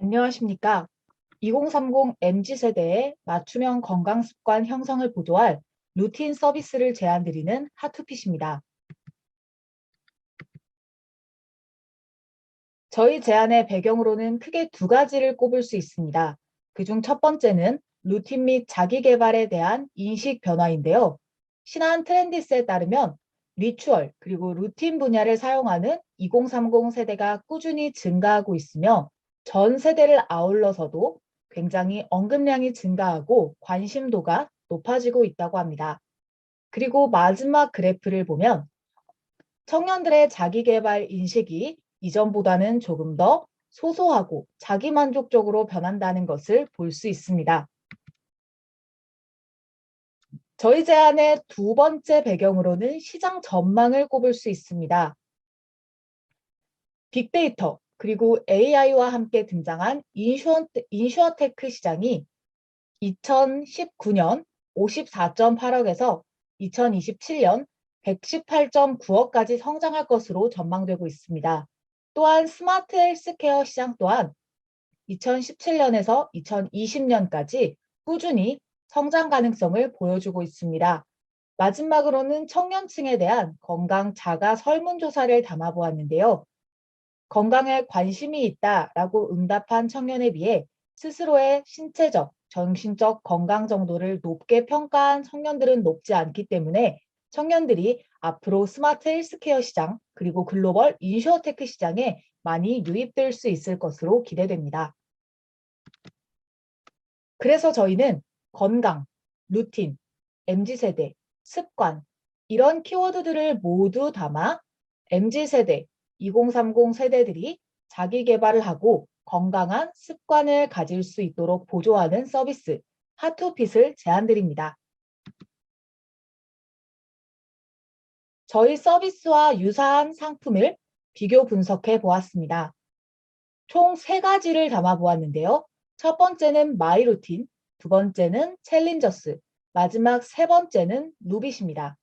안녕하십니까. 2030 MZ세대의 맞춤형 건강습관 형성을 보조할 루틴 서비스를 제안드리는 하투핏입니다. 저희 제안의 배경으로는 크게 두 가지를 꼽을 수 있습니다. 그중 첫 번째는 루틴 및 자기계발에 대한 인식 변화인데요. 신한 트렌디스에 따르면 리추얼 그리고 루틴 분야를 사용하는 2030 세대가 꾸준히 증가하고 있으며 전 세대를 아울러서도 굉장히 언급량이 증가하고 관심도가 높아지고 있다고 합니다. 그리고 마지막 그래프를 보면 청년들의 자기계발 인식이 이전보다는 조금 더 소소하고 자기만족적으로 변한다는 것을 볼 수 있습니다. 저희 제안의 두 번째 배경으로는 시장 전망을 꼽을 수 있습니다. 빅데이터 그리고 AI와 함께 등장한 인슈어테크 시장이 2019년 54.8억에서 2027년 118.9억까지 성장할 것으로 전망되고 있습니다. 또한 스마트 헬스케어 시장 또한 2017년에서 2020년까지 꾸준히 성장 가능성을 보여주고 있습니다. 마지막으로는 청년층에 대한 건강 자가 설문조사를 담아보았는데요. 건강에 관심이 있다라고 응답한 청년에 비해 스스로의 신체적, 정신적 건강 정도를 높게 평가한 청년들은 높지 않기 때문에 청년들이 앞으로 스마트 헬스케어 시장 그리고 글로벌 인슈어테크 시장에 많이 유입될 수 있을 것으로 기대됩니다. 그래서 저희는 건강, 루틴, MZ세대, 습관 이런 키워드들을 모두 담아 MZ세대, 2030 세대들이 자기 개발을 하고 건강한 습관을 가질 수 있도록 보조하는 서비스 하투핏을 제안드립니다. 저희 서비스와 유사한 상품을 비교 분석해 보았습니다. 총 세 가지를 담아 보았는데요. 첫 번째는 마이루틴, 두 번째는 챌린저스, 마지막 세 번째는 루빗입니다.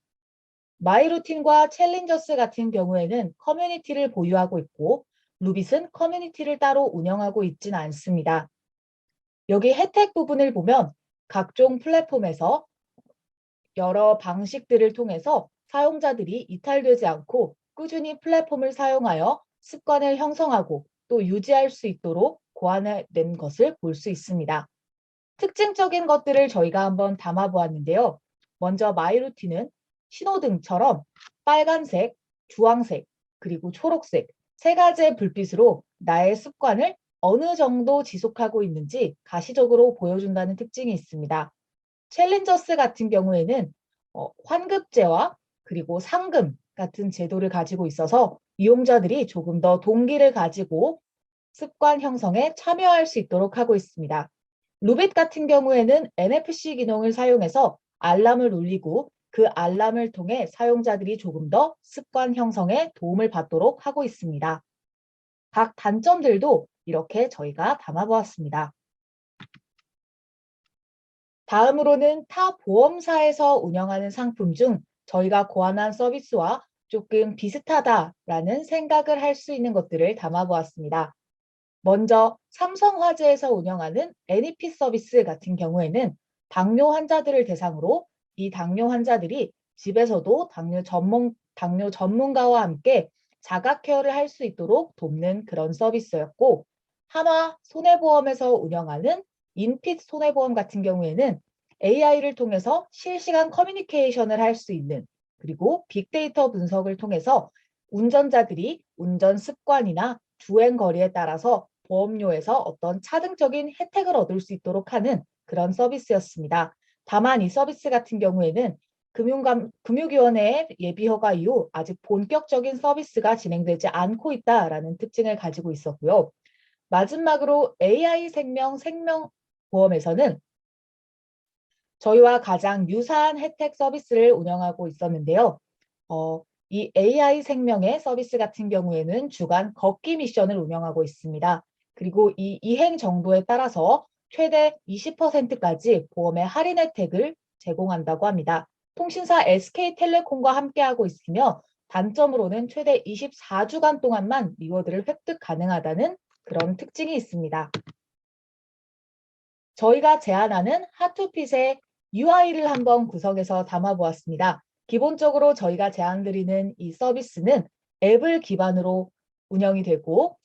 마이루틴과 챌린저스 같은 경우에는 커뮤니티를 보유하고 있고 루빗은 커뮤니티를 따로 운영하고 있진 않습니다. 여기 혜택 부분을 보면 각종 플랫폼에서 여러 방식들을 통해서 사용자들이 이탈되지 않고 꾸준히 플랫폼을 사용하여 습관을 형성하고 또 유지할 수 있도록 고안된 것을 볼 수 있습니다. 특징적인 것들을 저희가 한번 담아 보았는데요. 먼저 마이루틴은 신호등처럼 빨간색, 주황색, 그리고 초록색 세 가지의 불빛으로 나의 습관을 어느 정도 지속하고 있는지 가시적으로 보여준다는 특징이 있습니다. 챌린저스 같은 경우에는 환급제와 그리고 상금 같은 제도를 가지고 있어서 이용자들이 조금 더 동기를 가지고 습관 형성에 참여할 수 있도록 하고 있습니다. 루빗 같은 경우에는 NFC 기능을 사용해서 알람을 울리고 그 알람을 통해 사용자들이 조금 더 습관 형성에 도움을 받도록 하고 있습니다. 각 단점들도 이렇게 저희가 담아보았습니다. 다음으로는 타 보험사에서 운영하는 상품 중 저희가 고안한 서비스와 조금 비슷하다라는 생각을 할 수 있는 것들을 담아보았습니다. 먼저 삼성화재에서 운영하는 NEP 서비스 같은 경우에는 당뇨 환자들을 대상으로 이 당뇨 환자들이 집에서도 당뇨 전문가와 함께 자가 케어를 할 수 있도록 돕는 그런 서비스였고, 한화 손해보험에서 운영하는 인핏 손해보험 같은 경우에는 AI를 통해서 실시간 커뮤니케이션을 할 수 있는, 그리고 빅데이터 분석을 통해서 운전자들이 운전 습관이나 주행 거리에 따라서 보험료에서 어떤 차등적인 혜택을 얻을 수 있도록 하는 그런 서비스였습니다. 다만 이 서비스 같은 경우에는 금융위원회의 예비허가 이후 아직 본격적인 서비스가 진행되지 않고 있다라는 특징을 가지고 있었고요. 마지막으로 AI 생명보험에서는 저희와 가장 유사한 혜택 서비스를 운영하고 있었는데요. 이 AI 생명의 서비스 같은 경우에는 주간 걷기 미션을 운영하고 있습니다. 그리고 이 이행 정도에 따라서 최대 20%까지 보험의 할인 혜택을 제공한다고 합니다. 통신사 SK텔레콤과 함께하고 있으며 단점으로는 최대 24주간 동안만 리워드를 획득 가능하다는 그런 특징이 있습니다. 저희가 제안하는 하투핏의 UI를 한번 구성해서 담아보았습니다. 기본적으로 저희가 제안드리는 이 서비스는 앱을 기반으로 운영이 되고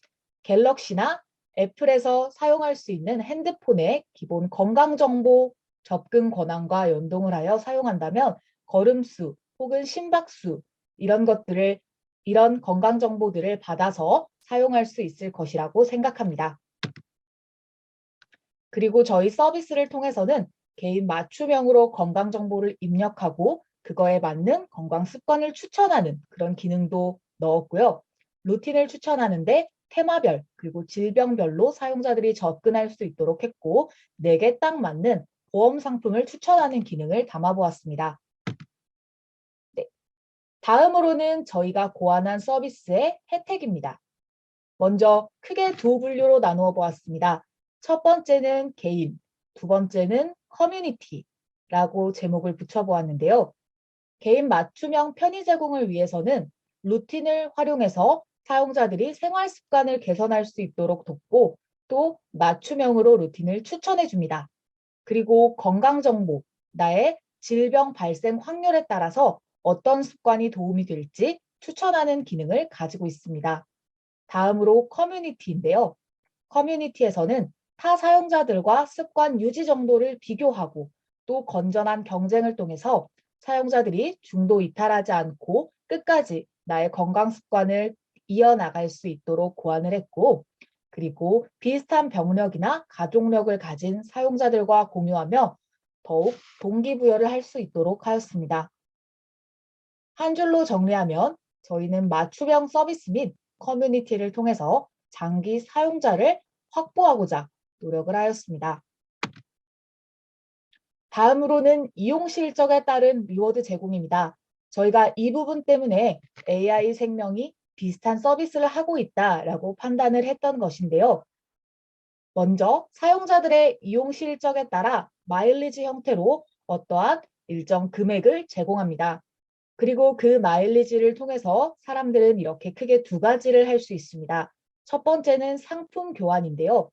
갤럭시나 애플에서 사용할 수 있는 핸드폰의 기본 건강정보 접근 권한과 연동을 하여 사용한다면 걸음수 혹은 심박수 이런 건강정보들을 받아서 사용할 수 있을 것이라고 생각합니다. 그리고 저희 서비스를 통해서는 개인 맞춤형으로 건강정보를 입력하고 그거에 맞는 건강 습관을 추천하는 그런 기능도 넣었고요. 루틴을 추천하는데 테마별 그리고 질병별로 사용자들이 접근할 수 있도록 했고 내게 딱 맞는 보험 상품을 추천하는 기능을 담아보았습니다. 네. 다음으로는 저희가 고안한 서비스의 혜택입니다. 먼저 크게 두 분류로 나누어 보았습니다. 첫 번째는 개인, 두 번째는 커뮤니티라고 제목을 붙여보았는데요. 개인 맞춤형 편의 제공을 위해서는 루틴을 활용해서 사용자들이 생활 습관을 개선할 수 있도록 돕고 또 맞춤형으로 루틴을 추천해 줍니다. 그리고 건강정보, 나의 질병 발생 확률에 따라서 어떤 습관이 도움이 될지 추천하는 기능을 가지고 있습니다. 다음으로 커뮤니티인데요. 커뮤니티에서는 타 사용자들과 습관 유지 정도를 비교하고 또 건전한 경쟁을 통해서 사용자들이 중도 이탈하지 않고 끝까지 나의 건강 습관을 이어나갈 수 있도록 고안을 했고 그리고 비슷한 병력이나 가족력을 가진 사용자들과 공유하며 더욱 동기부여를 할 수 있도록 하였습니다. 한 줄로 정리하면 저희는 맞춤형 서비스 및 커뮤니티를 통해서 장기 사용자를 확보하고자 노력을 하였습니다. 다음으로는 이용 실적에 따른 리워드 제공입니다. 저희가 이 부분 때문에 AI 생명이 비슷한 서비스를 하고 있다라고 판단을 했던 것인데요. 먼저 사용자들의 이용 실적에 따라 마일리지 형태로 어떠한 일정 금액을 제공합니다. 그리고 그 마일리지를 통해서 사람들은 이렇게 크게 두 가지를 할 수 있습니다. 첫 번째는 상품 교환인데요.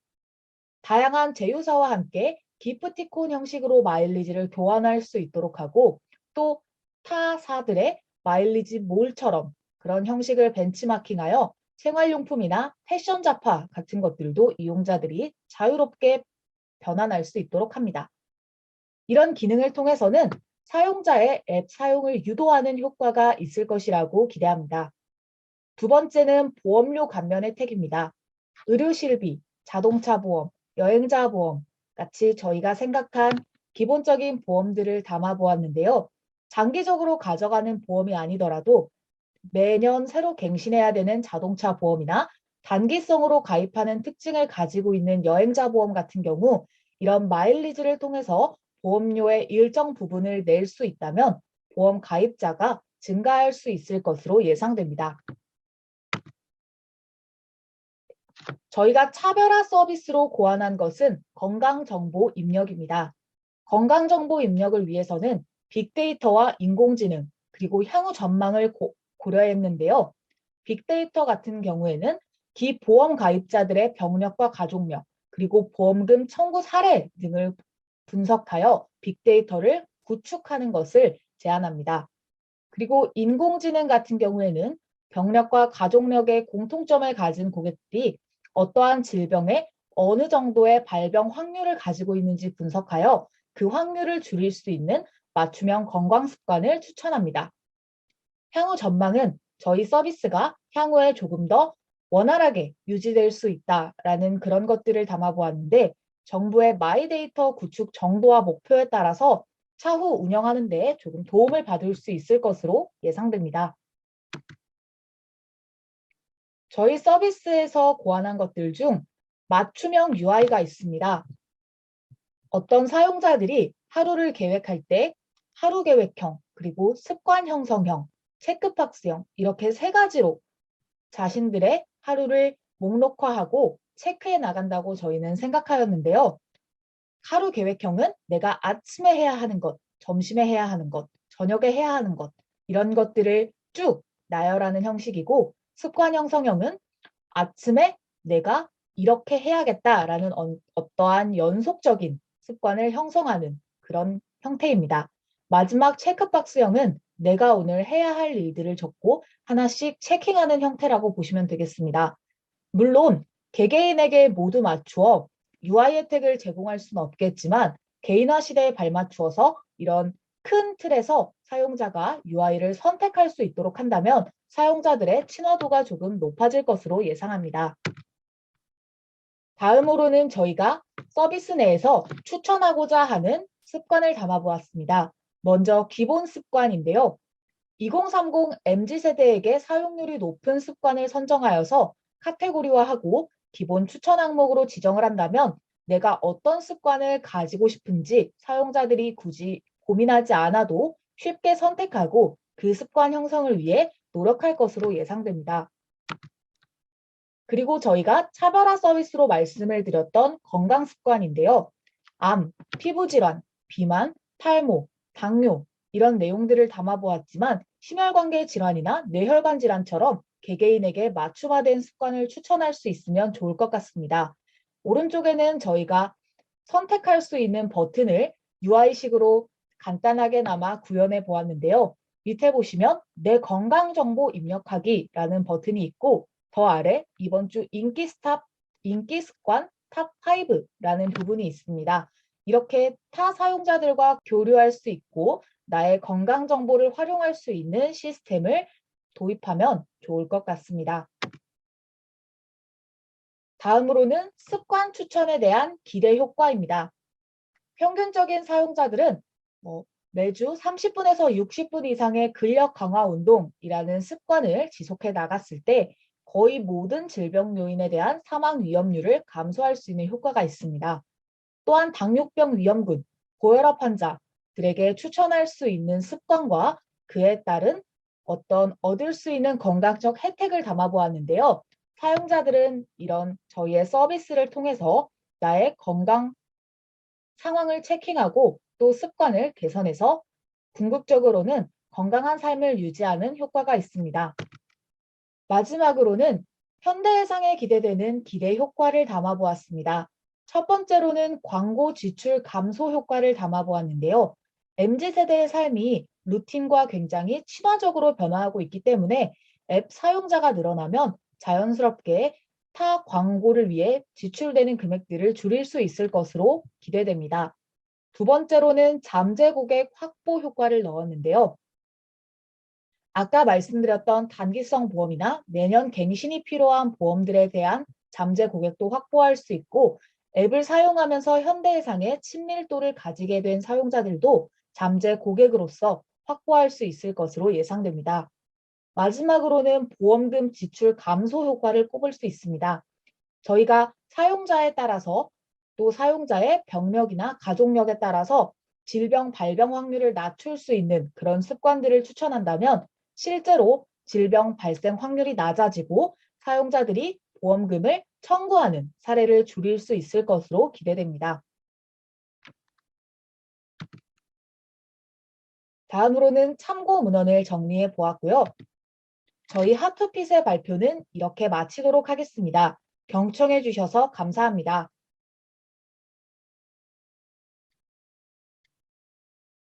다양한 제휴사와 함께 기프티콘 형식으로 마일리지를 교환할 수 있도록 하고 또 타사들의 마일리지 몰처럼 그런 형식을 벤치마킹하여 생활용품이나 패션 잡화 같은 것들도 이용자들이 자유롭게 변환할 수 있도록 합니다. 이런 기능을 통해서는 사용자의 앱 사용을 유도하는 효과가 있을 것이라고 기대합니다. 두 번째는 보험료 감면 혜택입니다. 의료실비, 자동차 보험, 여행자 보험 같이 저희가 생각한 기본적인 보험들을 담아보았는데요. 장기적으로 가져가는 보험이 아니더라도 매년 새로 갱신해야 되는 자동차 보험이나 단기성으로 가입하는 특징을 가지고 있는 여행자 보험 같은 경우 이런 마일리지를 통해서 보험료의 일정 부분을 낼 수 있다면 보험 가입자가 증가할 수 있을 것으로 예상됩니다. 저희가 차별화 서비스로 고안한 것은 건강정보 입력입니다. 건강정보 입력을 위해서는 빅데이터와 인공지능 그리고 향후 전망을 고려했는데요. 빅데이터 같은 경우에는 기보험 가입자들의 병력과 가족력 그리고 보험금 청구 사례 등을 분석하여 빅데이터를 구축하는 것을 제안합니다. 그리고 인공지능 같은 경우에는 병력과 가족력의 공통점을 가진 고객들이 어떠한 질병에 어느 정도의 발병 확률을 가지고 있는지 분석하여 그 확률을 줄일 수 있는 맞춤형 건강 습관을 추천합니다. 향후 전망은 저희 서비스가 향후에 조금 더 원활하게 유지될 수 있다라는 그런 것들을 담아보았는데 정부의 마이데이터 구축 정도와 목표에 따라서 차후 운영하는 데 조금 도움을 받을 수 있을 것으로 예상됩니다. 저희 서비스에서 고안한 것들 중 맞춤형 UI가 있습니다. 어떤 사용자들이 하루를 계획할 때 하루 계획형, 그리고 습관 형성형, 체크박스형 이렇게 세 가지로 자신들의 하루를 목록화하고 체크해 나간다고 저희는 생각하였는데요. 하루 계획형은 내가 아침에 해야 하는 것, 점심에 해야 하는 것, 저녁에 해야 하는 것 이런 것들을 쭉 나열하는 형식이고 습관 형성형은 아침에 내가 이렇게 해야겠다라는 어떠한 연속적인 습관을 형성하는 그런 형태입니다. 마지막 체크박스형은 내가 오늘 해야 할 일들을 적고 하나씩 체킹하는 형태라고 보시면 되겠습니다. 물론 개개인에게 모두 맞추어 UI 혜택을 제공할 수는 없겠지만 개인화 시대에 발맞추어서 이런 큰 틀에서 사용자가 UI를 선택할 수 있도록 한다면 사용자들의 친화도가 조금 높아질 것으로 예상합니다. 다음으로는 저희가 서비스 내에서 추천하고자 하는 습관을 담아보았습니다. 먼저 기본 습관인데요. 2030 MZ세대에게 사용률이 높은 습관을 선정하여서 카테고리화하고 기본 추천 항목으로 지정을 한다면 내가 어떤 습관을 가지고 싶은지 사용자들이 굳이 고민하지 않아도 쉽게 선택하고 그 습관 형성을 위해 노력할 것으로 예상됩니다. 그리고 저희가 차별화 서비스로 말씀을 드렸던 건강 습관인데요. 암, 피부질환, 비만, 탈모, 당뇨 이런 내용들을 담아보았지만 심혈관계 질환이나 뇌혈관 질환처럼 개개인에게 맞춤화된 습관을 추천할 수 있으면 좋을 것 같습니다. 오른쪽에는 저희가 선택할 수 있는 버튼을 UI식으로 간단하게나마 구현해 보았는데요. 밑에 보시면 내 건강 정보 입력하기라는 버튼이 있고 더 아래 이번 주 인기 습관 탑 5라는 부분이 있습니다. 이렇게 타 사용자들과 교류할 수 있고 나의 건강 정보를 활용할 수 있는 시스템을 도입하면 좋을 것 같습니다. 다음으로는 습관 추천에 대한 기대 효과입니다. 평균적인 사용자들은 매주 30분에서 60분 이상의 근력 강화 운동이라는 습관을 지속해 나갔을 때 거의 모든 질병 요인에 대한 사망 위험률을 감소할 수 있는 효과가 있습니다. 또한 당뇨병 위험군, 고혈압 환자들에게 추천할 수 있는 습관과 그에 따른 어떤 얻을 수 있는 건강적 혜택을 담아보았는데요. 사용자들은 이런 저희의 서비스를 통해서 나의 건강 상황을 체킹하고 또 습관을 개선해서 궁극적으로는 건강한 삶을 유지하는 효과가 있습니다. 마지막으로는 현대해상에 기대되는 기대 효과를 담아보았습니다. 첫 번째로는 광고 지출 감소 효과를 담아보았는데요. MZ세대의 삶이 루틴과 굉장히 친화적으로 변화하고 있기 때문에 앱 사용자가 늘어나면 자연스럽게 타 광고를 위해 지출되는 금액들을 줄일 수 있을 것으로 기대됩니다. 두 번째로는 잠재 고객 확보 효과를 넣었는데요. 아까 말씀드렸던 단기성 보험이나 매년 갱신이 필요한 보험들에 대한 잠재 고객도 확보할 수 있고 앱을 사용하면서 현대해상의 친밀도를 가지게 된 사용자들도 잠재 고객으로서 확보할 수 있을 것으로 예상됩니다. 마지막으로는 보험금 지출 감소 효과를 꼽을 수 있습니다. 저희가 사용자에 따라서 또 사용자의 병력이나 가족력에 따라서 질병 발병 확률을 낮출 수 있는 그런 습관들을 추천한다면 실제로 질병 발생 확률이 낮아지고 사용자들이 보험금을 청구하는 사례를 줄일 수 있을 것으로 기대됩니다. 다음으로는 참고 문헌을 정리해 보았고요. 저희 하투핏의 발표는 이렇게 마치도록 하겠습니다. 경청해 주셔서 감사합니다.